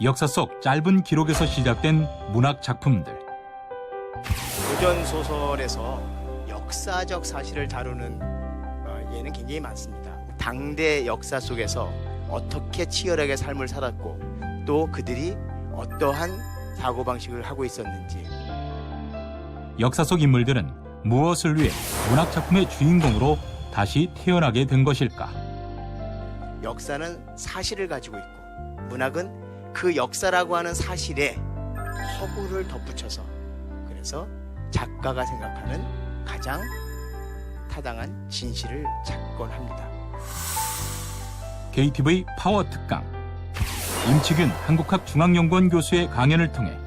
역사 속 짧은 기록에서 시작된 문학 작품들. 고전 소설에서 역사적 사실을 다루는 예는 굉장히 많습니다. 당대 역사 속에서 어떻게 치열하게 삶을 살았고 또 그들이 어떠한 사고방식을 하고 있었는지, 역사 속 인물들은 무엇을 위해 문학 작품의 주인공으로 다시 태어나게 된 것일까? 역사는 사실을 가지고 있고 문학은 그 역사라고 하는 사실에 허구를 덧붙여서, 그래서 작가가 생각하는 가장 타당한 진실을 찾곤 합니다. KTV 파워 특강. 임치균 한국학중앙연구원 교수의 강연을 통해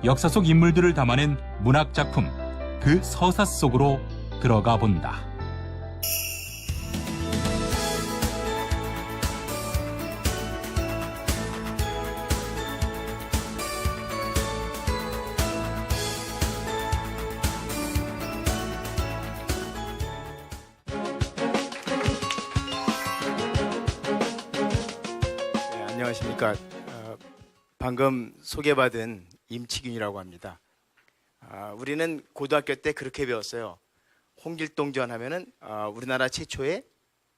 역사 속 인물들을 담아낸 문학 작품, 그 서사 속으로 들어가 본다. 네, 안녕하십니까. 방금 소개받은 임치균이라고 합니다. 우리는 고등학교 때 그렇게 배웠어요. 홍길동전 하면은 우리나라 최초의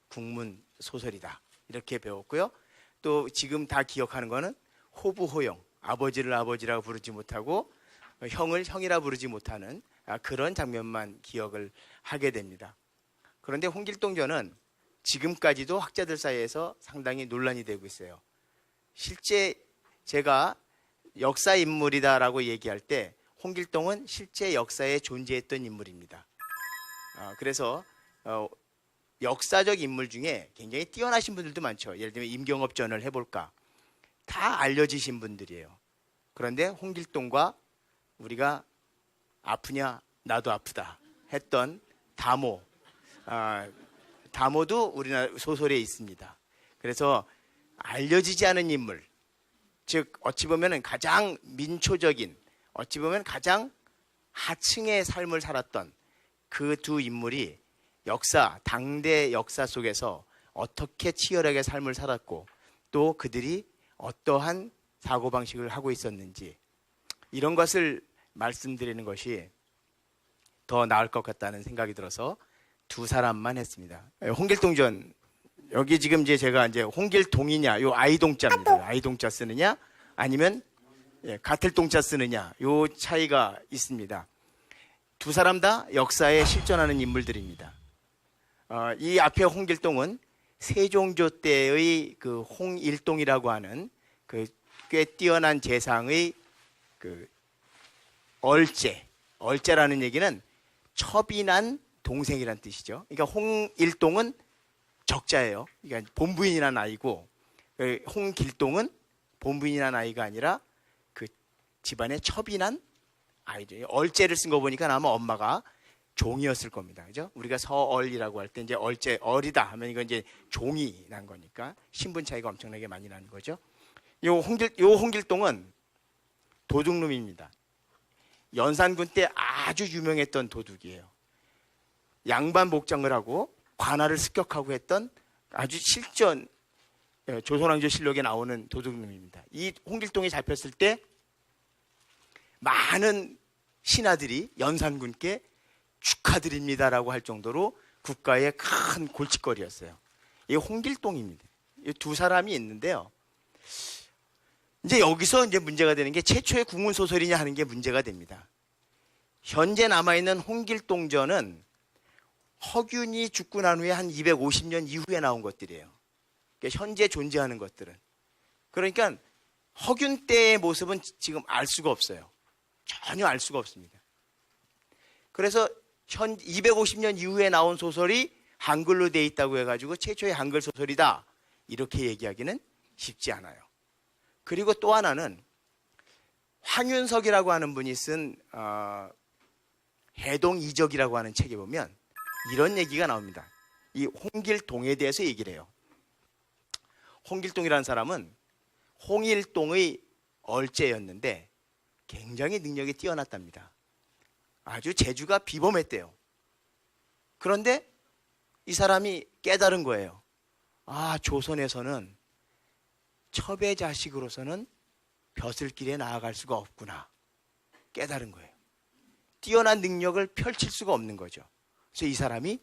국문 소설이다, 이렇게 배웠고요. 또 지금 다 기억하는 거는 호부호영, 아버지를 아버지라고 부르지 못하고 형을 형이라 부르지 못하는 그런 장면만 기억을 하게 됩니다. 그런데 홍길동전은 지금까지도 학자들 사이에서 상당히 논란이 되고 있어요. 실제 제가 역사 인물이다라고 얘기할 때 홍길동은 실제 역사에 존재했던 인물입니다. 그래서 역사적 인물 중에 굉장히 뛰어나신 분들도 많죠. 예를 들면 임경업전을 해볼까, 다 알려지신 분들이에요. 그런데 홍길동과 우리가 아프냐 나도 아프다 했던 다모, 다모도 우리나라 소설에 있습니다. 그래서 알려지지 않은 인물, 즉 어찌 보면 가장 민초적인, 어찌 보면 가장 하층의 삶을 살았던 그 두 인물이 역사, 당대 역사 속에서 어떻게 치열하게 삶을 살았고 또 그들이 어떠한 사고방식을 하고 있었는지, 이런 것을 말씀드리는 것이 더 나을 것 같다는 생각이 들어서 두 사람만 했습니다. 홍길동전, 여기 지금 제가 홍길동이냐, 요 아이동자입니다. 아이동자 쓰느냐 아니면 가틀동자 쓰느냐, 요 차이가 있습니다. 두 사람 다 역사에 실존하는 인물들입니다. 이 앞에 홍길동은 세종조 때의 그 홍일동이라고 하는 그 꽤 뛰어난 재상의 그 얼제라는 얘기는 첩이난 동생이란 뜻이죠. 그러니까 홍일동은 적자예요. 그러니까 본부인이란 아이고, 홍길동은 본부인이란 아이가 아니라 그 집안의 첩이난 아이죠. 얼제를 쓴 거 보니까 아마 엄마가 종이었을 겁니다. 그죠? 우리가 서얼이라고 할 때 이제 얼제, 얼이다 하면 이건 이제 종이 난 거니까 신분 차이가 엄청나게 많이 나는 거죠. 요 홍길동은 도둑놈입니다. 연산군 때 아주 유명했던 도둑이에요. 양반 복장을 하고 관할을 습격하고 했던 아주 실전, 조선왕조 실록에 나오는 도둑놈입니다. 이 홍길동이 잡혔을 때 많은 신하들이 연산군께 축하드립니다라고 할 정도로 국가의 큰 골칫거리였어요. 이 홍길동입니다. 이 두 사람이 있는데요. 이제 여기서 문제가 되는 게 최초의 국문 소설이냐 하는 게 문제가 됩니다. 현재 남아있는 홍길동전은 허균이 죽고 난 후에 한 250년 이후에 나온 것들이에요. 그러니까 현재 존재하는 것들은. 그러니까 허균 때의 모습은 지금 알 수가 없어요. 전혀 알 수가 없습니다. 그래서 250년 이후에 나온 소설이 한글로 돼 있다고 해가지고 최초의 한글 소설이다, 이렇게 얘기하기는 쉽지 않아요. 그리고 또 하나는 황윤석이라고 하는 분이 쓴 해동이적이라고 하는 책에 보면 이런 얘기가 나옵니다. 이 홍길동에 대해서 얘기를 해요. 홍길동이라는 사람은 홍일동의 얼제였는데 굉장히 능력이 뛰어났답니다. 아주 재주가 비범했대요. 그런데 이 사람이 깨달은 거예요. 조선에서는 첩의 자식으로서는 벼슬길에 나아갈 수가 없구나 깨달은 거예요. 뛰어난 능력을 펼칠 수가 없는 거죠. 그래서 이 사람이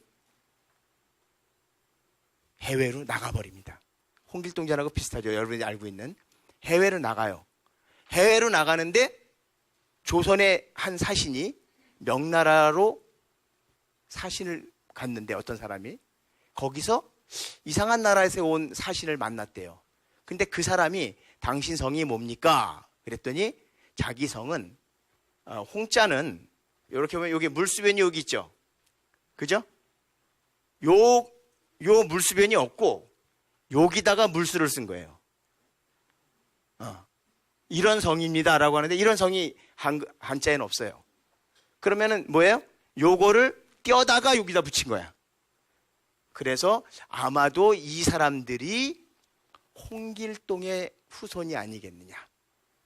해외로 나가버립니다. 홍길동전하고 비슷하죠. 여러분이 알고 있는. 해외로 나가요. 해외로 나가는데 조선의 한 사신이 명나라로 사신을 갔는데 어떤 사람이 거기서 이상한 나라에서 온 사신을 만났대요. 근데 그 사람이 당신 성이 뭡니까? 그랬더니 자기 성은 홍자는 이렇게 보면 여기 물수변이 여기 있죠. 그죠? 요 물수변이 없고 여기다가 물수를 쓴 거예요. 이런 성입니다라고 하는데 이런 성이 한자에는 없어요. 그러면은 뭐예요? 요거를 떼어다가 여기다 붙인 거야. 그래서 아마도 이 사람들이 홍길동의 후손이 아니겠느냐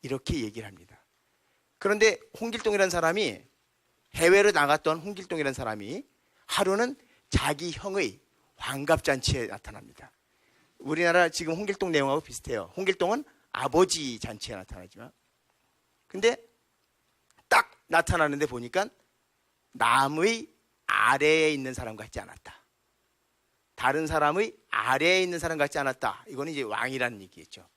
이렇게 얘기를 합니다. 그런데 홍길동이라는 사람이 해외로 나갔던 홍길동이라는 사람이 하루는 자기 형의 환갑잔치에 나타납니다. 우리나라 지금 홍길동 내용하고 비슷해요. 홍길동은 아버지 잔치에 나타나지만 근데 딱 나타나는데 보니까 남의 아래에 있는 사람 같지 않았다. 다른 사람의 아래에 있는 사람 같지 않았다. 이거는 이제 왕이라는 얘기겠죠.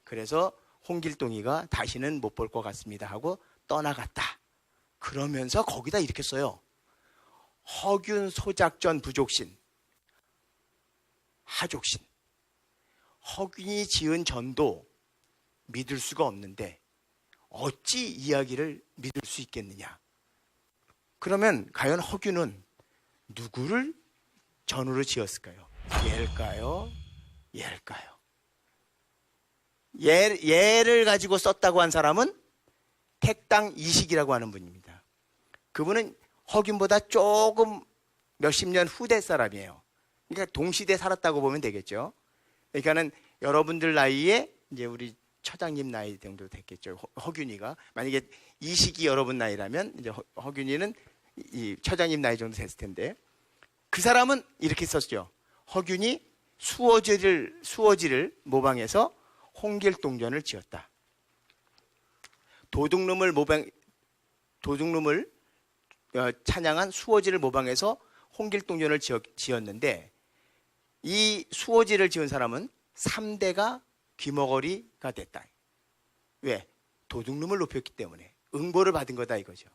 그래서 홍길동이가 다시는 못 볼 것 같습니다 하고 떠나갔다. 그러면서 거기다 이렇게 써요. 허균 소작전 부족신 하족신. 허균이 지은 전도 믿을 수가 없는데 어찌 이야기를 믿을 수 있겠느냐. 그러면 과연 허균은 누구를 전우로 지었을까요? 얘일까요? 얘일까요? 얘를 가지고 썼다고 한 사람은 택당 이식이라고 하는 분입니다. 그분은 허균보다 조금 몇십 년 후대 사람이에요. 그러니까 동시대 살았다고 보면 되겠죠. 그러니까는 여러분들 나이에 이제 우리 처장님 나이 정도 됐겠죠. 허균이가 만약에 이식이 여러분 나이라면 이제 허균이는 이 처장님 나이 정도 됐을 텐데 그 사람은 이렇게 썼죠. 허균이 수어지를 모방해서 홍길동전을 지었다. 도둑놈을 찬양한 수어지를 모방해서 홍길동전을 지었는데 이 수어지를 지은 사람은 3대가 귀머거리가 됐다. 왜? 도둑놈을 높였기 때문에 응보를 받은 거다 이거죠.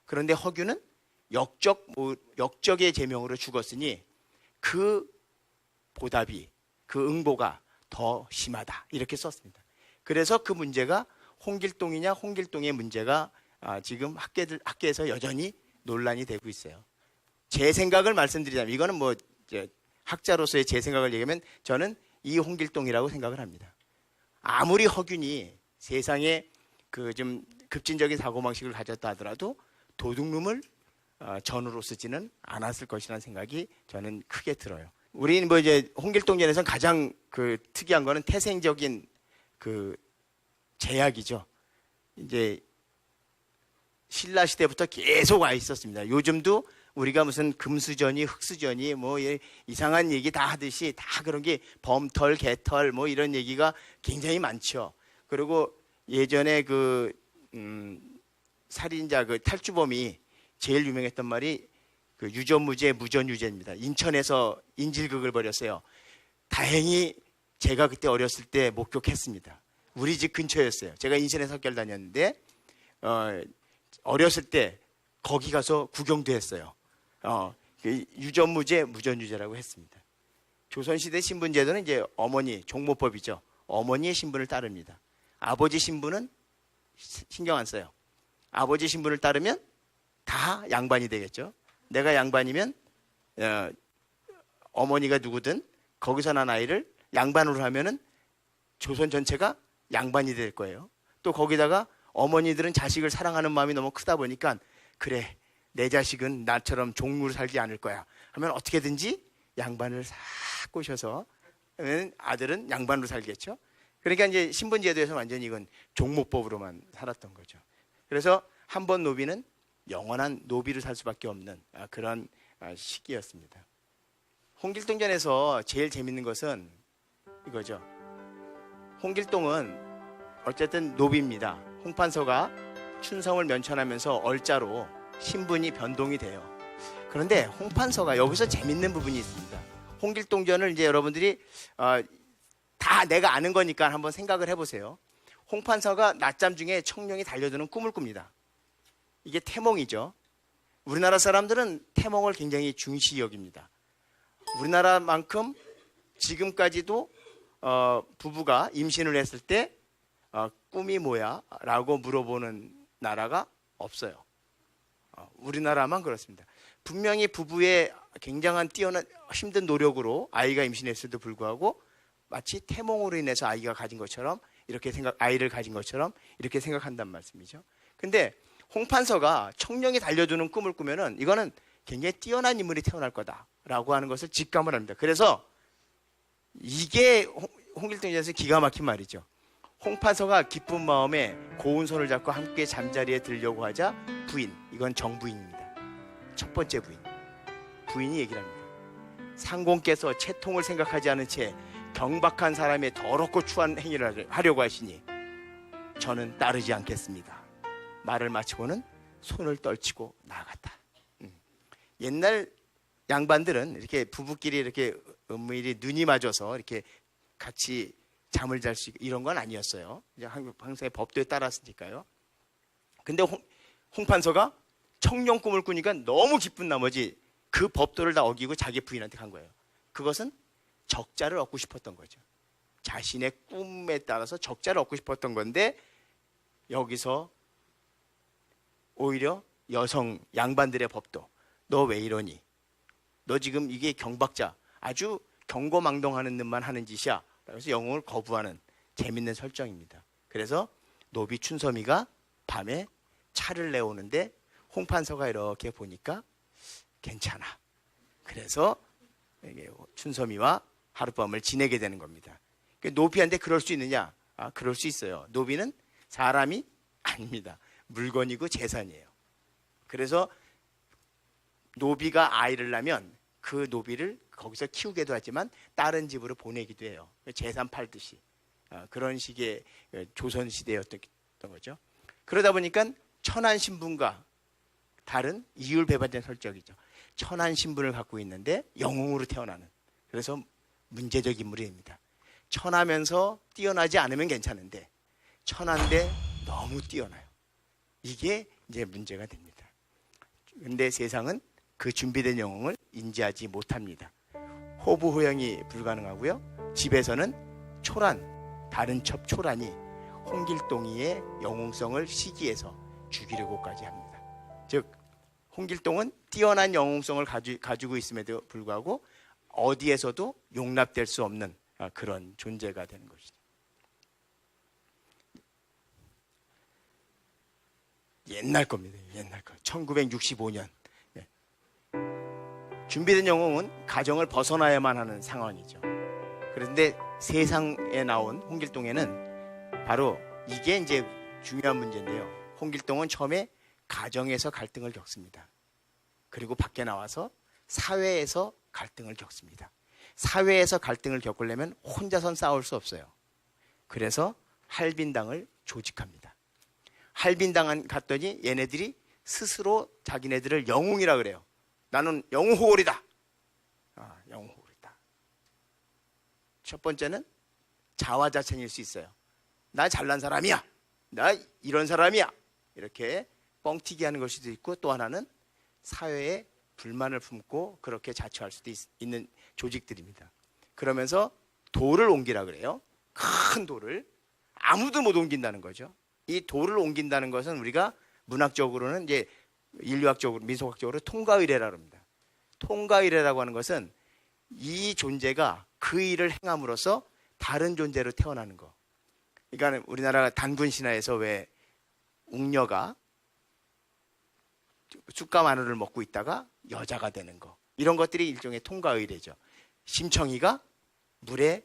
그런데 허균은 역적의 제명으로 죽었으니 그 보답이 그 응보가 더 심하다 이렇게 썼습니다. 그래서 그 문제가 홍길동이냐 홍길동의 문제가 지금 학계에서 여전히 논란이 되고 있어요. 제 생각을 말씀드리자면 이거는 뭐 학자로서의 제 생각을 얘기하면 저는 이 홍길동이라고 생각을 합니다. 아무리 허균이 세상에 그 좀 급진적인 사고방식을 가졌다 하더라도 도둑놈을 전우로 쓰지는 않았을 것이라는 생각이 저는 크게 들어요. 우리는 뭐 이제 홍길동전에서는 가장 그 특이한 거는 태생적인 그 제약이죠. 이제 신라 시대부터 계속 와 있었습니다. 요즘도 우리가 무슨 금수저니 흑수저니 뭐 이상한 얘기 다 하듯이 다 그런 게 범털, 개털 뭐 이런 얘기가 굉장히 많죠. 그리고 예전에 그 살인자 그 탈주범이 제일 유명했던 말이 그 유전무죄 무전유죄입니다. 인천에서 인질극을 벌였어요. 다행히 제가 그때 어렸을 때 목격했습니다. 우리 집 근처였어요. 제가 인천에서 학교를 다녔는데 어렸을 때 거기 가서 구경도 했어요. 유전무죄 무전유죄라고 했습니다. 조선시대 신분제도는 이제 어머니 종모법이죠. 어머니의 신분을 따릅니다. 아버지 신분은 신경 안 써요. 아버지 신분을 따르면 다 양반이 되겠죠. 내가 양반이면 어머니가 누구든 거기서 난 아이를 양반으로 하면은 조선 전체가 양반이 될 거예요. 또 거기다가 어머니들은 자식을 사랑하는 마음이 너무 크다 보니까 그래 내 자식은 나처럼 종으로 살지 않을 거야 하면 어떻게든지 양반을 싹 꼬셔서 아들은 양반으로 살겠죠. 그러니까 이제 신분제도에서 완전히 이건 종모법으로만 살았던 거죠. 그래서 한 번 노비는 영원한 노비로 살 수밖에 없는 그런 시기였습니다. 홍길동전에서 제일 재밌는 것은 이거죠. 홍길동은 어쨌든 노비입니다. 홍판서가 춘성을 면천하면서 얼자로 신분이 변동이 돼요. 그런데 홍판서가 여기서 재밌는 부분이 있습니다. 홍길동전을 이제 여러분들이 다 내가 아는 거니까 한번 생각을 해보세요. 홍판서가 낮잠 중에 청룡이 달려드는 꿈을 꿉니다. 이게 태몽이죠. 우리나라 사람들은 태몽을 굉장히 중시 여깁니다. 우리나라만큼 지금까지도 부부가 임신을 했을 때 꿈이 뭐야? 라고 물어보는 나라가 없어요. 우리나라만 그렇습니다. 분명히 부부의 굉장한 뛰어난 힘든 노력으로 아이가 임신했을도 불구하고 마치 태몽으로 인해서 아이를 가진 것처럼 이렇게 생각한단 말씀이죠. 근데 홍판서가 청룡이 달려드는 꿈을 꾸면은 이거는 굉장히 뛰어난 인물이 태어날 거다라고 하는 것을 직감을 합니다. 그래서 이게 홍길동전에서 기가 막힌 말이죠. 홍판서가 기쁜 마음에 고운 손을 잡고 함께 잠자리에 들려고 하자 부인, 이건 정부인입니다. 첫 번째 부인이 얘기를 합니다. 상공께서 채통을 생각하지 않은 채 경박한 사람의 더럽고 추한 행위를 하려고 하시니 저는 따르지 않겠습니다. 말을 마치고는 손을 떨치고 나아갔다. 옛날 양반들은 이렇게 부부끼리 이렇게 은밀히 눈이 맞아서 이렇게 같이 잠을 잘 수 있고 이런 건 아니었어요. 이제 항상의 법도에 따랐으니까요. 근데 홍판서가 청룡 꿈을 꾸니까 너무 기쁜 나머지 그 법도를 다 어기고 자기 부인한테 간 거예요. 그것은 적자를 얻고 싶었던 거죠. 자신의 꿈에 따라서 적자를 얻고 싶었던 건데 여기서 오히려 여성 양반들의 법도 너 왜 이러니? 너 지금 이게 경박자 아주 경고망동하는 듯만 하는 짓이야. 그래서 영웅을 거부하는 재밌는 설정입니다. 그래서 노비 춘섬이가 밤에 차를 내오는데 홍판서가 이렇게 보니까 괜찮아. 그래서 춘섬이와 하룻밤을 지내게 되는 겁니다. 노비한테 그럴 수 있느냐? 그럴 수 있어요. 노비는 사람이 아닙니다. 물건이고 재산이에요. 그래서 노비가 아이를 낳으면 그 노비를 거기서 키우기도 하지만 다른 집으로 보내기도 해요. 재산 팔듯이. 그런 식의 조선시대였던 거죠. 그러다 보니까 천한 신분과 다른 이율배반된 설정이죠. 천한 신분을 갖고 있는데 영웅으로 태어나는. 그래서 문제적 인물이 됩니다. 천하면서 뛰어나지 않으면 괜찮은데 천한데 너무 뛰어나요. 이게 이제 문제가 됩니다. 그런데 세상은 그 준비된 영웅을 인지하지 못합니다. 호부호영이 불가능하고요. 집에서는 다른 첩 초란이 홍길동이의 영웅성을 시기해서 죽이려고까지 합니다. 즉 홍길동은 뛰어난 영웅성을 가지고 있음에도 불구하고 어디에서도 용납될 수 없는 그런 존재가 되는 것이죠. 옛날 겁니다. 옛날 거. 1965년. 준비된 영웅은 가정을 벗어나야만 하는 상황이죠. 그런데 세상에 나온 홍길동에는 바로 이게 이제 중요한 문제인데요. 홍길동은 처음에 가정에서 갈등을 겪습니다. 그리고 밖에 나와서 사회에서 갈등을 겪습니다. 사회에서 갈등을 겪으려면 혼자선 싸울 수 없어요. 그래서 할빈당을 조직합니다. 할빈당 갔더니 얘네들이 스스로 자기네들을 영웅이라 그래요. 나는 영웅호걸이다. 영웅호걸이다. 첫 번째는 자화자찬일 수 있어요. 나 잘난 사람이야. 나 이런 사람이야. 이렇게 뻥튀기 하는 걸 수도 있고, 또 하나는 사회에 불만을 품고 그렇게 자처할 수도 있는 조직들입니다. 그러면서 돌을 옮기라 그래요. 큰 돌을. 아무도 못 옮긴다는 거죠. 이 돌을 옮긴다는 것은 우리가 문학적으로는 이제 인류학적으로, 민속학적으로 통가의례라고 합니다. 통가의례라고 하는 것은 이 존재가 그 일을 행함으로써 다른 존재로 태어나는 거. 그러니까 우리나라 단군 신화에서 왜 웅녀가 쑥과 마늘을 먹고 있다가 여자가 되는 거. 이런 것들이 일종의 통가의례죠. 심청이가 물에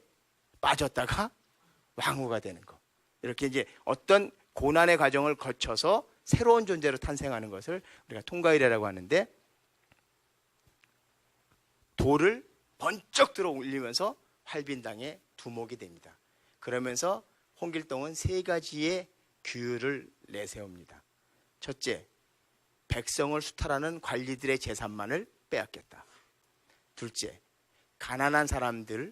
빠졌다가 왕후가 되는 거. 이렇게 이제 어떤 고난의 과정을 거쳐서 새로운 존재로 탄생하는 것을 우리가 통가의례라고 하는데, 돌을 번쩍 들어 올리면서 활빈당에 두목이 됩니다. 그러면서 홍길동은 세 가지의 규율을 내세웁니다. 첫째, 백성을 수탈하는 관리들의 재산만을 빼앗겠다. 둘째, 가난한 사람들에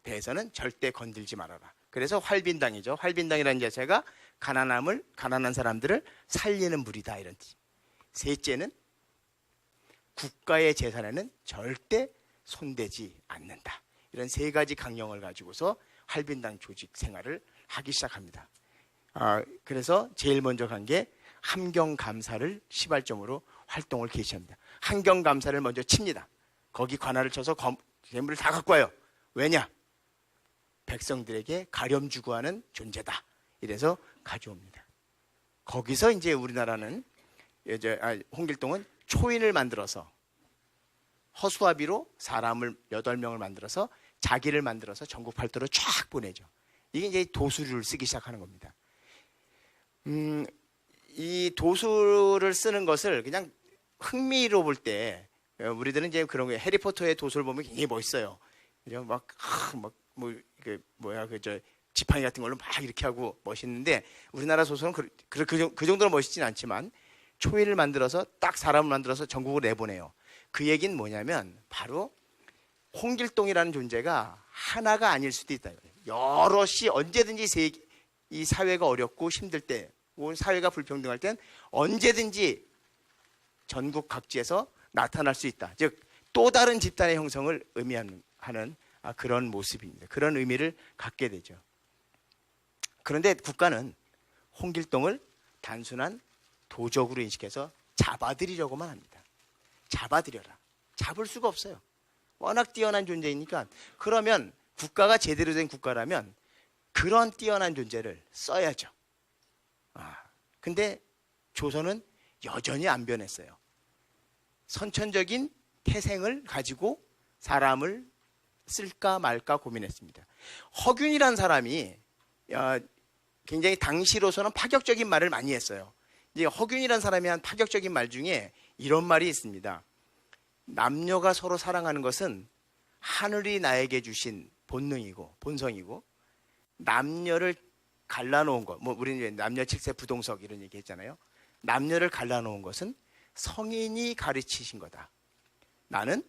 대해서는 절대 건들지 말아라. 그래서 활빈당이죠. 활빈당이라는 자체가 가난한 사람들을 살리는 물이다, 이런 뜻. 셋째는 국가의 재산에는 절대 손대지 않는다. 이런 세 가지 강령을 가지고서 활빈당 조직 생활을 하기 시작합니다. 그래서 제일 먼저 간 게 함경감사를 시발점으로 활동을 개시합니다. 함경감사를 먼저 칩니다. 거기 관할을 쳐서 재물을 다 갖고 와요. 왜냐? 백성들에게 가렴 주고 하는 존재다. 이래서 가져옵니다. 거기서 이제 우리나라는 홍길동은 초인을 만들어서 허수아비로 사람을 8명을 만들어서 자기를 만들어서 전국 팔도로 쫙 보내죠. 이게 이제 도수를 쓰기 시작하는 겁니다. 이 도수를 쓰는 것을 그냥 흥미로 볼 때 우리들은 이제 그런 거예요. 해리포터의 도수를 보면 굉장히 멋있어요. 그죠? 지팡이 같은 걸로 막 이렇게 하고 멋있는데 우리나라 소설은 그 정도로 멋있진 않지만 초인을 만들어서 딱 사람을 만들어서 전국으로 내보내요. 그 얘기는 뭐냐면 바로 홍길동이라는 존재가 하나가 아닐 수도 있다. 여럿이 언제든지 이 사회가 어렵고 힘들 때, 사회가 불평등할 땐 언제든지 전국 각지에서 나타날 수 있다. 즉 또 다른 집단의 형성을 의미하는 그런 모습입니다. 그런 의미를 갖게 되죠. 그런데 국가는 홍길동을 단순한 도적으로 인식해서 잡아들이려고만 합니다. 잡아들여라. 잡을 수가 없어요. 워낙 뛰어난 존재이니까. 그러면 국가가 제대로 된 국가라면 그런 뛰어난 존재를 써야죠. 근데 조선은 여전히 안 변했어요. 선천적인 태생을 가지고 사람을 쓸까 말까 고민했습니다. 허균이라는 사람이 굉장히 당시로서는 파격적인 말을 많이 했어요. 이제 허균이라는 사람이 한 파격적인 말 중에 이런 말이 있습니다. 남녀가 서로 사랑하는 것은 하늘이 나에게 주신 본성이고 남녀를 갈라놓은 것, 우리는 남녀 칠세 부동석 이런 얘기 했잖아요. 남녀를 갈라놓은 것은 성인이 가르치신 거다. 나는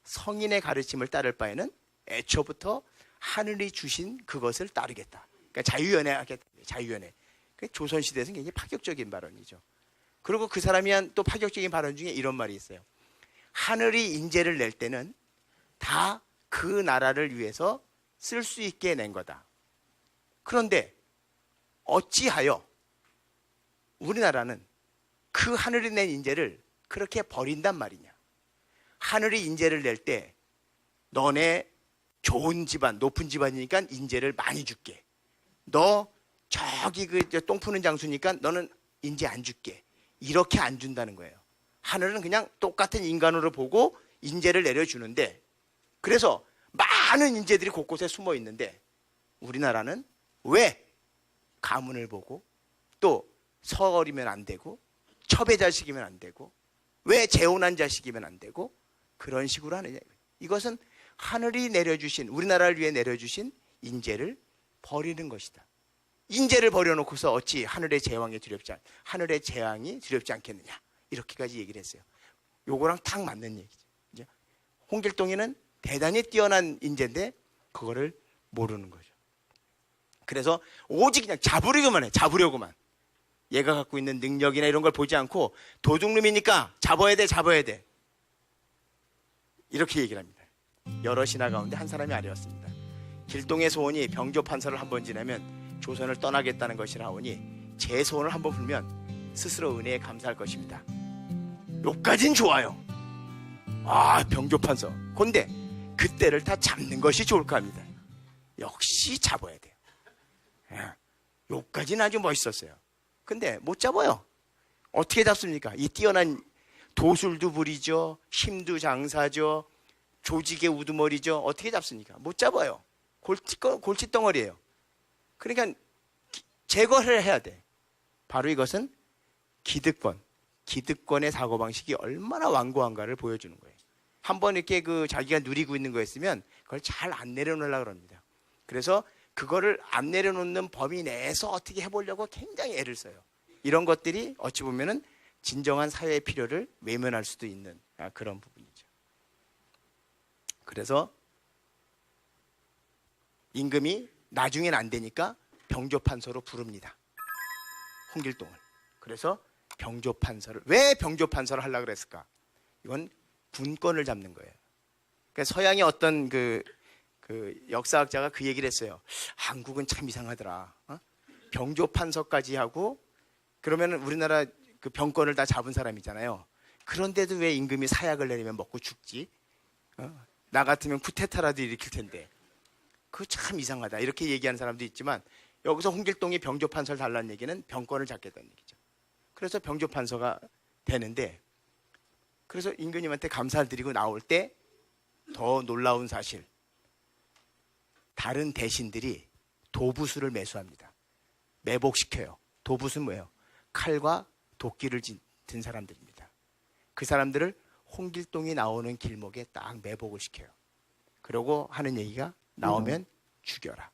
성인의 가르침을 따를 바에는 애초부터 하늘이 주신 그것을 따르겠다. 그러니까 자유연애하겠다. 자유연애. 조선시대에서는 굉장히 파격적인 발언이죠. 그리고 그 사람이 한 또 파격적인 발언 중에 이런 말이 있어요. 하늘이 인재를 낼 때는 다 그 나라를 위해서 쓸 수 있게 낸 거다. 그런데 어찌하여 우리나라는 그 하늘이 낸 인재를 그렇게 버린단 말이냐. 하늘이 인재를 낼 때 너네 좋은 집안, 높은 집안이니까 인재를 많이 줄게. 너 저기 똥 푸는 장수니까 너는 인재 안 줄게. 이렇게 안 준다는 거예요. 하늘은 그냥 똑같은 인간으로 보고 인재를 내려주는데, 그래서 많은 인재들이 곳곳에 숨어 있는데 우리나라는 왜 가문을 보고 또 서얼이면 안 되고 첩의 자식이면 안 되고 왜 재혼한 자식이면 안 되고 그런 식으로 하느냐. 이것은 하늘이 내려주신, 우리나라를 위해 내려주신 인재를 버리는 것이다. 인재를 버려놓고서 어찌 하늘의 재앙이 두렵지 않겠느냐. 이렇게까지 얘기를 했어요. 요거랑 딱 맞는 얘기죠. 홍길동이는 대단히 뛰어난 인재인데 그거를 모르는 거죠. 그래서 오직 그냥 잡으려고만. 얘가 갖고 있는 능력이나 이런 걸 보지 않고 도둑놈이니까 잡아야 돼. 이렇게 얘기를 합니다. 여러 신하 가운데 한 사람이 아니었습니다. 길동의 소원이 병조 판서를 한번 지내면 조선을 떠나겠다는 것이라 하오니 제 소원을 한번 풀면 스스로 은혜에 감사할 것입니다. 요까진 좋아요. 병조 판서. 근데 그때를 다 잡는 것이 좋을까 합니다. 역시 잡아야 돼요. 요까지는 아주 멋있었어요. 근데 못 잡아요. 어떻게 잡습니까? 이 뛰어난 도술도 부리죠. 힘도 장사죠. 조직의 우두머리죠. 어떻게 잡습니까? 못 잡아요. 골칫덩어리예요. 그러니까 제거를 해야 돼. 바로 이것은 기득권의 사고방식이 얼마나 완고한가를 보여주는 거예요. 한번 이렇게 자기가 누리고 있는 거였으면 그걸 잘 안 내려놓으려고 합니다. 그래서 그거를 안 내려놓는 범위 내에서 어떻게 해보려고 굉장히 애를 써요. 이런 것들이 어찌 보면은 진정한 사회의 필요를 외면할 수도 있는 그런 부분이죠. 그래서 임금이 나중엔 안 되니까 병조판서로 부릅니다. 홍길동을. 그래서 병조판서를, 왜 병조판서를 하려고 그랬을까? 이건 군권을 잡는 거예요. 그러니까 서양의 어떤 그 역사학자가 그 얘기를 했어요. 한국은 참 이상하더라. 병조판서까지 하고 그러면 우리나라 그 병권을 다 잡은 사람이잖아요. 그런데도 왜 임금이 사약을 내리면 먹고 죽지? 나 같으면 쿠데타라도 일으킬 텐데. 그거 참 이상하다. 이렇게 얘기하는 사람도 있지만 여기서 홍길동이 병조판서를 달라는 얘기는 병권을 잡겠다는 얘기죠. 그래서 병조판서가 되는데, 그래서 임금님한테 감사를 드리고 나올 때 더 놀라운 사실, 다른 대신들이 도부수를 매수합니다. 매복시켜요. 도부수는 뭐예요? 칼과 도끼를 든 사람들입니다. 그 사람들을 홍길동이 나오는 길목에 딱 매복을 시켜요. 그러고 하는 얘기가, 나오면 죽여라.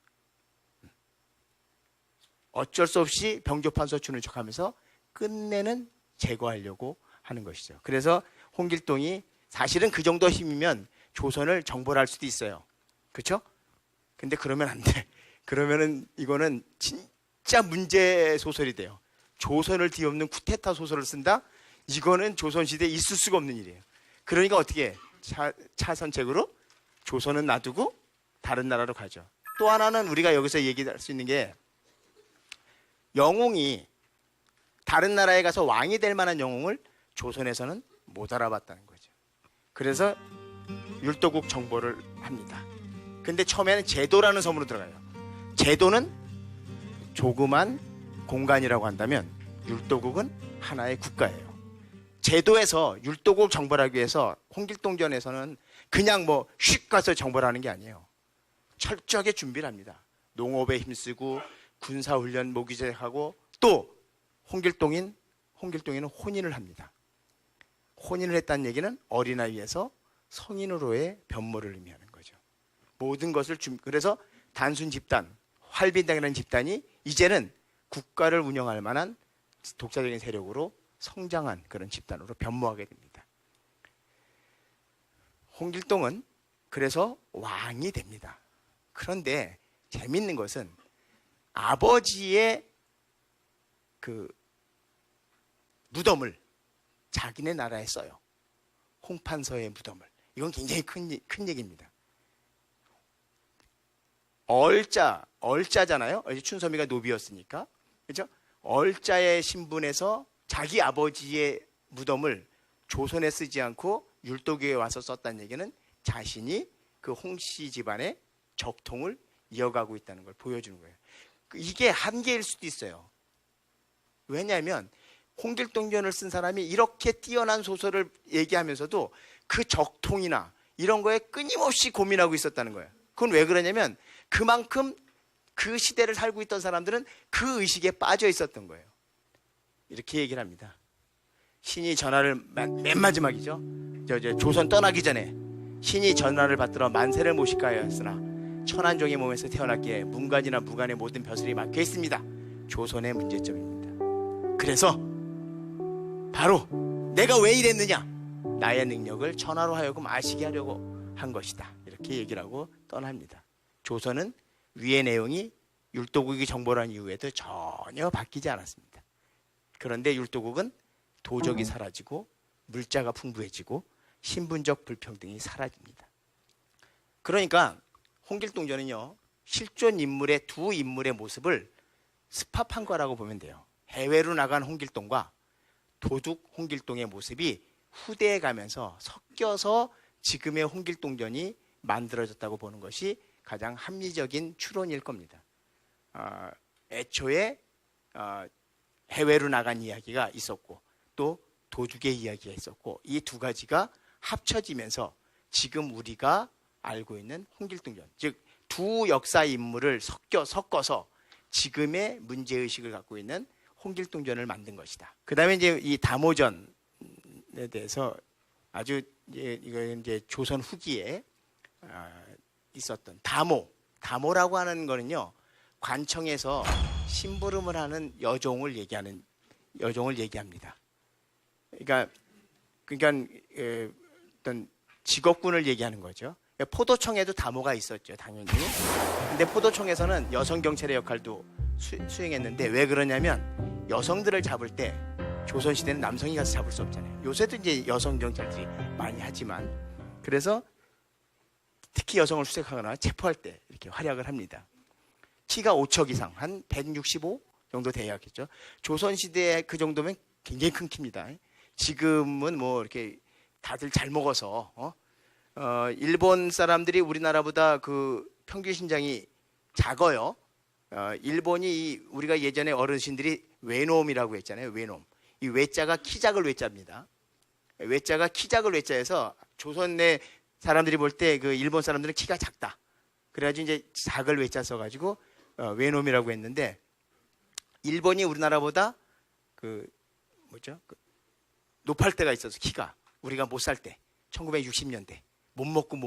어쩔 수 없이 병조판서 주는 척하면서 끝내는 제거하려고 하는 것이죠. 그래서 홍길동이 사실은 그 정도 힘이면 조선을 정벌할 를 수도 있어요. 그렇죠? 근데 그러면 안 돼. 그러면은 이거는 진짜 문제 소설이 돼요. 조선을 뒤엎는 쿠데타 소설을 쓴다? 이거는 조선시대에 있을 수가 없는 일이에요. 그러니까 어떻게 해? 차선책으로 조선은 놔두고 다른 나라로 가죠. 또 하나는 우리가 여기서 얘기할 수 있는 게, 영웅이 다른 나라에 가서 왕이 될 만한 영웅을 조선에서는 못 알아봤다는 거죠. 그래서 율도국 정벌을 합니다. 근데 처음에는 제도라는 섬으로 들어가요. 제도는 조그만 공간이라고 한다면 율도국은 하나의 국가예요. 제도에서 율도국 정벌하기 위해서 홍길동전에서는 그냥 뭐 휙 가서 정벌하는 게 아니에요. 철저하게 준비를 합니다. 농업에 힘쓰고 군사훈련 모기제하고, 또 홍길동에는 혼인을 합니다. 혼인을 했다는 얘기는 어린아이에서 성인으로의 변모를 의미하는 거죠. 모든 것을 그래서 단순 집단, 활빈당이라는 집단이 이제는 국가를 운영할 만한 독자적인 세력으로 성장한 그런 집단으로 변모하게 됩니다. 홍길동은 그래서 왕이 됩니다. 그런데 재밌는 것은 아버지의 그 무덤을 자기네 나라에 써요. 홍판서의 무덤을. 이건 굉장히 큰 얘기입니다. 얼자잖아요. 춘섬이가 노비였으니까. 그렇죠? 얼자의 신분에서 자기 아버지의 무덤을 조선에 쓰지 않고 율도교에 와서 썼다는 얘기는 자신이 그 홍씨 집안의 적통을 이어가고 있다는 걸 보여주는 거예요. 이게 한계일 수도 있어요. 왜냐하면 홍길동전을 쓴 사람이 이렇게 뛰어난 소설을 얘기하면서도 그 적통이나 이런 거에 끊임없이 고민하고 있었다는 거예요. 그건 왜 그러냐면 그만큼 그 시대를 살고 있던 사람들은 그 의식에 빠져 있었던 거예요. 이렇게 얘기를 합니다. 신이 전하를, 맨 마지막이죠. 조선 떠나기 전에 신이 전하를 받들어 만세를 모실까 하였으나 천한종의 몸에서 태어났기에 문간이나 무간의 모든 벼슬이 막혀 있습니다. 조선의 문제점입니다. 그래서 바로 내가 왜 이랬느냐, 나의 능력을 천하로 하여금 아시게 하려고 한 것이다. 이렇게 얘기를 하고 떠납니다. 조선은 위의 내용이 율도국이 정벌한 이후에도 전혀 바뀌지 않았습니다. 그런데 율도국은 도적이 사라지고 물자가 풍부해지고 신분적 불평등이 사라집니다. 그러니까 홍길동전은요, 실존 인물의 두 인물의 모습을 습합한 거라고 보면 돼요. 해외로 나간 홍길동과 도둑 홍길동의 모습이 후대에 가면서 섞여서 지금의 홍길동전이 만들어졌다고 보는 것이 가장 합리적인 추론일 겁니다. 애초에 해외로 나간 이야기가 있었고 또 도둑의 이야기가 있었고, 이 두 가지가 합쳐지면서 지금 우리가 알고 있는 홍길동전, 즉 두 역사 인물을 섞어서 지금의 문제의식을 갖고 있는 홍길동전을 만든 것이다. 그 다음에 이제 이 담오전에 대해서 아주 이제 조선 후기에 있었던 담오, 다모라고 하는 거는요, 관청에서 심부름을 하는 여종을 얘기합니다. 그러니까 어떤 직업군을 얘기하는 거죠. 포도청에도 다모가 있었죠, 당연히. 근데 포도청에서는 여성 경찰의 역할도 수행했는데, 왜 그러냐면 여성들을 잡을 때 조선시대는 남성이 가서 잡을 수 없잖아요. 요새도 이제 여성 경찰들이 많이 하지만, 그래서 특히 여성을 수색하거나 체포할 때 이렇게 활약을 합니다. 키가 5척 이상, 한 165 정도 돼야겠죠. 조선시대에 그 정도면 굉장히 큰 키입니다. 지금은 뭐 이렇게 다들 잘 먹어서 일본 사람들이 우리나라보다 그 평균 신장이 작아요. 일본이 우리가 예전에 어르신들이 외놈이라고 했잖아요. 외놈. 이 외자가 키작을 외자입니다. 외자가 키작을 외자에서 조선 내 사람들이 볼 때 그 일본 사람들은 키가 작다. 그래가지고 이제 작을 외자 써가지고 외놈이라고 했는데, 일본이 우리나라보다 높을 때가 있어서 키가 우리가 못 살 때 1960년대 못 먹고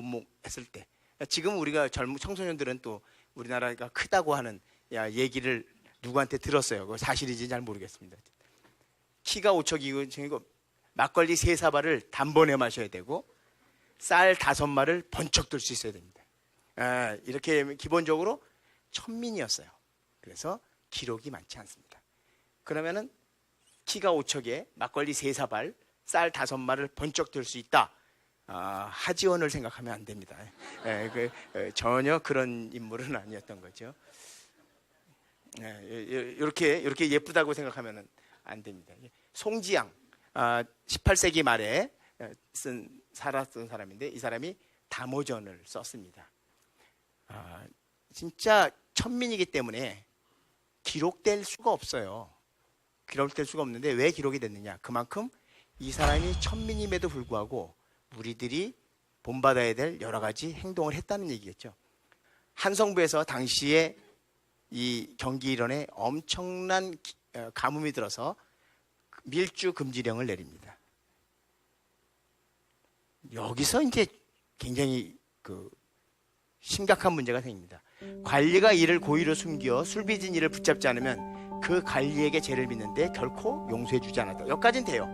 했을 때, 지금 우리가 청소년들은 또 우리나라가 크다고 하는 얘기를 누구한테 들었어요. 그거 사실인지 잘 모르겠습니다. 키가 5척이고 막걸리 3사발을 단번에 마셔야 되고 쌀 5마를 번쩍 들 수 있어야 됩니다. 이렇게 기본적으로 천민이었어요. 그래서 기록이 많지 않습니다. 그러면은 키가 5척에 막걸리 3사발, 쌀 5마를 번쩍 들 수 있다. 하지원을 생각하면 안 됩니다. 전혀 그런 인물은 아니었던 거죠. 이렇게 예쁘다고 생각하면 안 됩니다. 송지양, 18세기 말에 살았던 사람인데, 이 사람이 다모전을 썼습니다. 진짜 천민이기 때문에 기록될 수가 없어요. 기록될 수가 없는데 왜 기록이 됐느냐? 그만큼 이 사람이 천민임에도 불구하고 우리들이 본받아야 될 여러 가지 행동을 했다는 얘기겠죠. 한성부에서 당시에 이 경기 일원에 엄청난 가뭄이 들어서 밀주 금지령을 내립니다. 여기서 이제 굉장히 심각한 문제가 생깁니다. 관리가 이를 고의로 숨겨 술빚진 이를 붙잡지 않으면 그 관리에게 죄를 빚는데 결코 용서해주지 않았다. 여기까지는 돼요.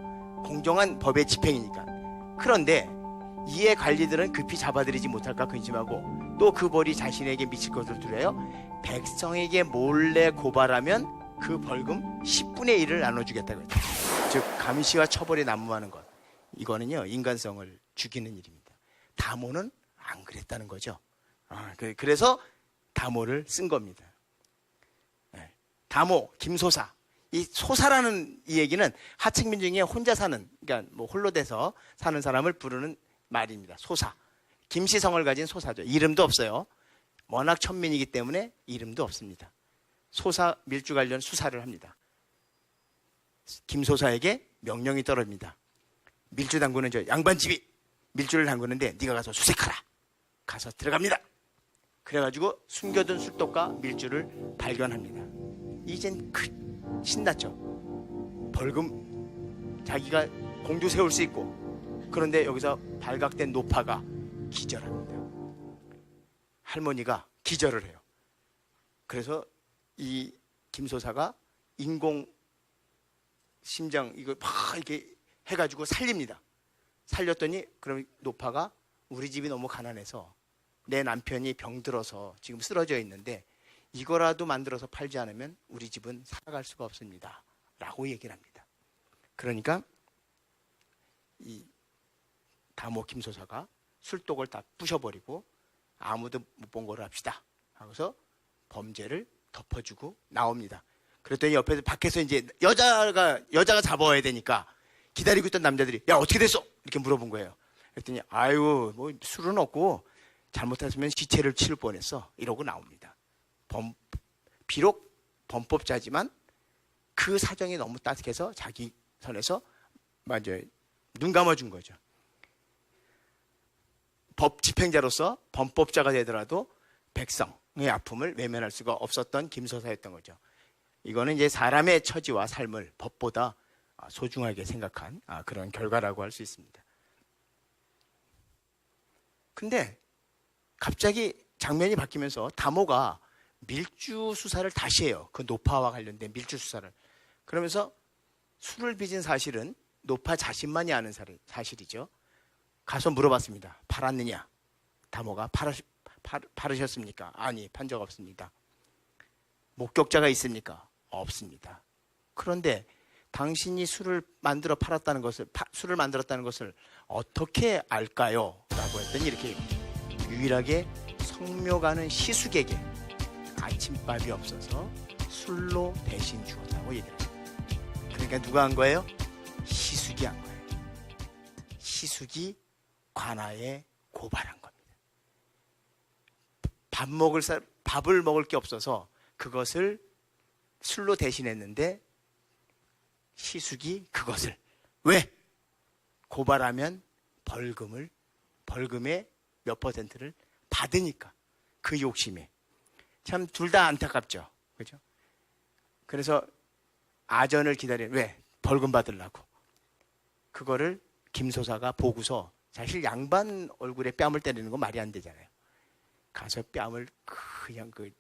공정한 법의 집행이니까. 그런데 이에 관리들은 급히 잡아들이지 못할까 근심하고 또 그 벌이 자신에게 미칠 것을 두려워 백성에게 몰래 고발하면 그 벌금 10분의 1을 나눠주겠다고 했다. 즉 감시와 처벌이 난무하는 것, 이거는요 인간성을 죽이는 일입니다. 다모는 안 그랬다는 거죠. 그래서 다모를 쓴 겁니다. 다모, 김소사. 이 소사라는 이 얘기는 하층민 중에 혼자 사는, 그러니까 뭐 홀로 돼서 사는 사람을 부르는 말입니다. 소사. 김씨성을 가진 소사죠. 이름도 없어요. 워낙 천민이기 때문에 이름도 없습니다. 소사 밀주 관련 수사를 합니다. 김소사에게 명령이 떨어집니다. 밀주 당구는 저 양반집이 밀주를 담그는데 네가 가서 수색하라. 가서 들어갑니다. 그래가지고 숨겨둔 술독과 밀주를 발견합니다. 이젠 신났죠. 벌금 자기가 공주 세울 수 있고. 그런데 여기서 발각된 노파가 기절합니다. 할머니가 기절을 해요. 그래서 이 김소사가 인공 심장 이거 막 이렇게 해가지고 살립니다. 살렸더니 그럼 노파가 우리 집이 너무 가난해서 내 남편이 병들어서 지금 쓰러져 있는데 이거라도 만들어서 팔지 않으면 우리 집은 살아갈 수가 없습니다. 라고 얘기를 합니다. 그러니까 이 다모 김소사가 술독을 다 부셔버리고 아무도 못 본 거로 합시다. 하고서 범죄를 덮어주고 나옵니다. 그랬더니 옆에서 밖에서 이제 여자가 잡아와야 되니까 기다리고 있던 남자들이 야 어떻게 됐어? 이렇게 물어본 거예요. 그랬더니 아유 뭐 술은 없고 잘못했으면 시체를 치를 뻔했어. 이러고 나옵니다. 비록 범법자지만 그 사정이 너무 따뜻해서 자기 선에서 맞아요. 눈 감아준 거죠. 법 집행자로서 범법자가 되더라도 백성의 아픔을 외면할 수가 없었던 김소사였던 거죠. 이거는 이제 사람의 처지와 삶을 법보다 소중하게 생각한 그런 결과라고 할 수 있습니다. 근데 갑자기 장면이 바뀌면서 다모가 밀주 수사를 다시 해요. 그 노파와 관련된 밀주 수사를. 그러면서 술을 빚은 사실은 노파 자신만이 아는 사실이죠. 가서 물어봤습니다. 팔았느냐? 다모가 팔으셨습니까? 아니, 판 적 없습니다. 목격자가 있습니까? 없습니다. 그런데 당신이 술을 만들었다는 것을 어떻게 알까요? 라고 했더니 이렇게 유일하게 성묘가는 시숙에게 아침밥이 없어서 술로 대신 주었다고 얘기를 합니다. 그러니까 누가 한 거예요? 시숙이 한 거예요. 시숙이 관아에 고발한 겁니다. 밥을 먹을 게 없어서 그것을 술로 대신했는데 시숙이 그것을 왜? 고발하면 벌금의 몇 퍼센트를 받으니까 그 욕심에 참 둘 다 안타깝죠. 그죠? 그래서 아전을 왜? 벌금 받으려고. 그거를 김소사가 보고서 사실 양반 얼굴에 뺨을 때리는 건 말이 안 되잖아요. 가서 뺨을 그냥 그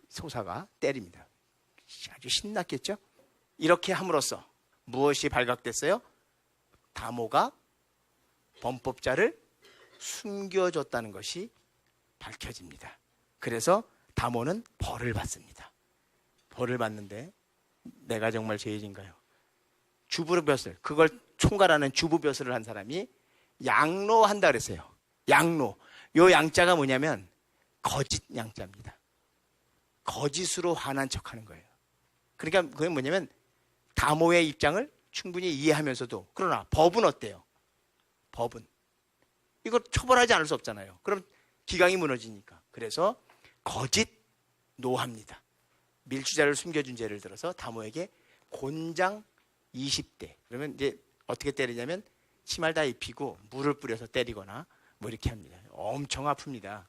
소사가 때립니다. 아주 신났겠죠? 이렇게 함으로써 무엇이 발각됐어요? 다모가 범법자를 숨겨줬다는 것이 밝혀집니다. 그래서 다모는 벌을 받습니다. 벌을 받는데 내가 정말 죄인인가요? 주부벼슬, 그걸 총괄하는 주부벼슬을 한 사람이 양로한다 그랬어요. 양로. 요 양자가 뭐냐면 거짓 양자입니다. 거짓으로 화난 척하는 거예요. 그러니까 그게 뭐냐면 다모의 입장을 충분히 이해하면서도 그러나 법은 어때요? 법은 이걸 처벌하지 않을 수 없잖아요. 그럼 기강이 무너지니까. 그래서 거짓 노합니다. 밀주자를 숨겨준 죄를 들어서 다모에게 곤장 20대. 그러면 이제 어떻게 때리냐면 치마를 다 입히고 물을 뿌려서 때리거나 뭐 이렇게 합니다. 엄청 아픕니다.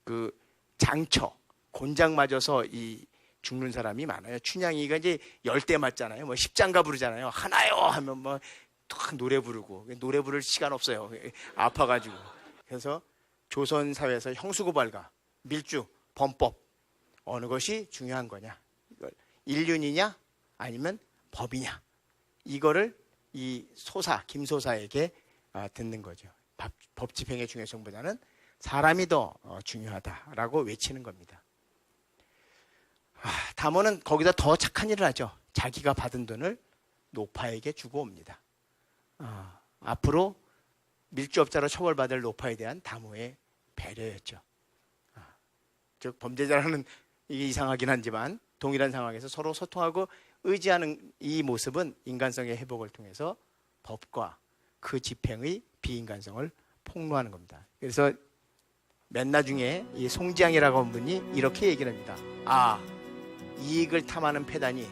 그 장처, 곤장 맞아서 이 죽는 사람이 많아요. 춘향이가 이제 10대 맞잖아요. 뭐 십장가 부르잖아요. 하나요 하면 뭐 노래 부르고 노래 부를 시간 없어요. 아파가지고. 그래서 조선 사회에서 형수고발과 밀주, 범법 어느 것이 중요한 거냐? 이걸 인륜이냐 아니면 법이냐? 이거를 이 소사 김소사에게 듣는 거죠. 법 집행의 중요성보다는 사람이 더 중요하다라고 외치는 겁니다. 다모는 거기다 더 착한 일을 하죠. 자기가 받은 돈을 노파에게 주고 옵니다. 앞으로 밀주업자로 처벌받을 노파에 대한 다모의 배려였죠. 즉 범죄자라는 이게 이상하긴 하지만 동일한 상황에서 서로 소통하고 의지하는 이 모습은 인간성의 회복을 통해서 법과 그 집행의 비인간성을 폭로하는 겁니다. 그래서 맨나 중에 이 송지양이라고 하는 분이 이렇게 얘기를 합니다. 이익을 탐하는 패단이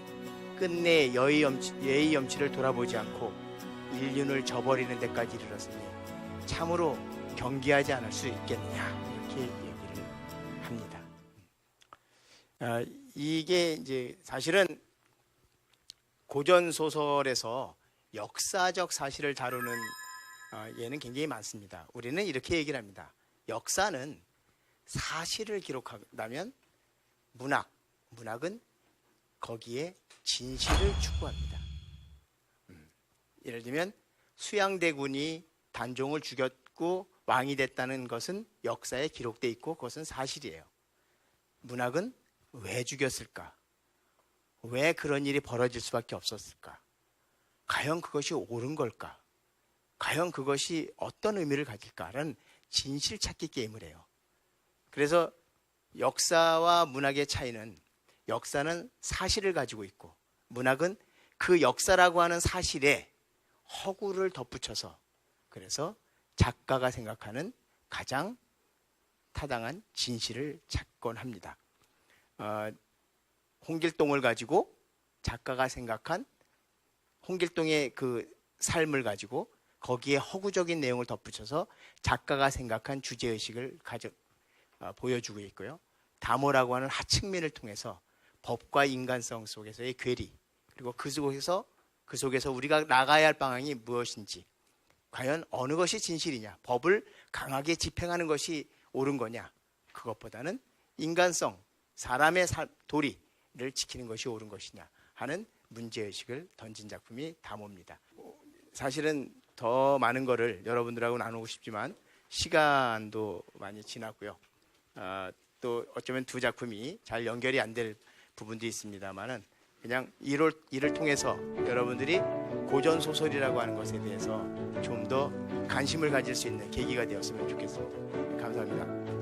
끝내 예의 염치를 돌아보지 않고 인륜을 저버리는 데까지 이르렀으니 참으로 경계하지 않을 수 있겠느냐 이렇게 얘기를 합니다. 이게 이제 사실은 고전 소설에서 역사적 사실을 다루는 예는 굉장히 많습니다. 우리는 이렇게 얘기를 합니다. 역사는 사실을 기록한다면 문학은 거기에 진실을 추구합니다. 예를 들면 수양대군이 단종을 죽였고 왕이 됐다는 것은 역사에 기록돼 있고 그것은 사실이에요. 문학은 왜 죽였을까? 왜 그런 일이 벌어질 수밖에 없었을까? 과연 그것이 옳은 걸까? 과연 그것이 어떤 의미를 가질까라는 진실 찾기 게임을 해요. 그래서 역사와 문학의 차이는 역사는 사실을 가지고 있고 문학은 그 역사라고 하는 사실에 허구를 덧붙여서 그래서 작가가 생각하는 가장 타당한 진실을 찾곤 합니다. 홍길동을 가지고 작가가 생각한 홍길동의 그 삶을 가지고 거기에 허구적인 내용을 덧붙여서 작가가 생각한 주제의식을 보여주고 있고요. 다모라고 하는 하층민을 통해서 법과 인간성 속에서의 괴리 그리고 그 속에서 우리가 나가야 할 방향이 무엇인지 과연 어느 것이 진실이냐 법을 강하게 집행하는 것이 옳은 거냐 그것보다는 인간성, 사람의 도리를 지키는 것이 옳은 것이냐 하는 문제의식을 던진 작품이 다모입니다. 사실은 더 많은 거를 여러분들하고 나누고 싶지만 시간도 많이 지났고요. 또 어쩌면 두 작품이 잘 연결이 안 될 부분도 있습니다만은 그냥 이를 통해서 여러분들이 고전 소설이라고 하는 것에 대해서 좀 더 관심을 가질 수 있는 계기가 되었으면 좋겠습니다. 감사합니다.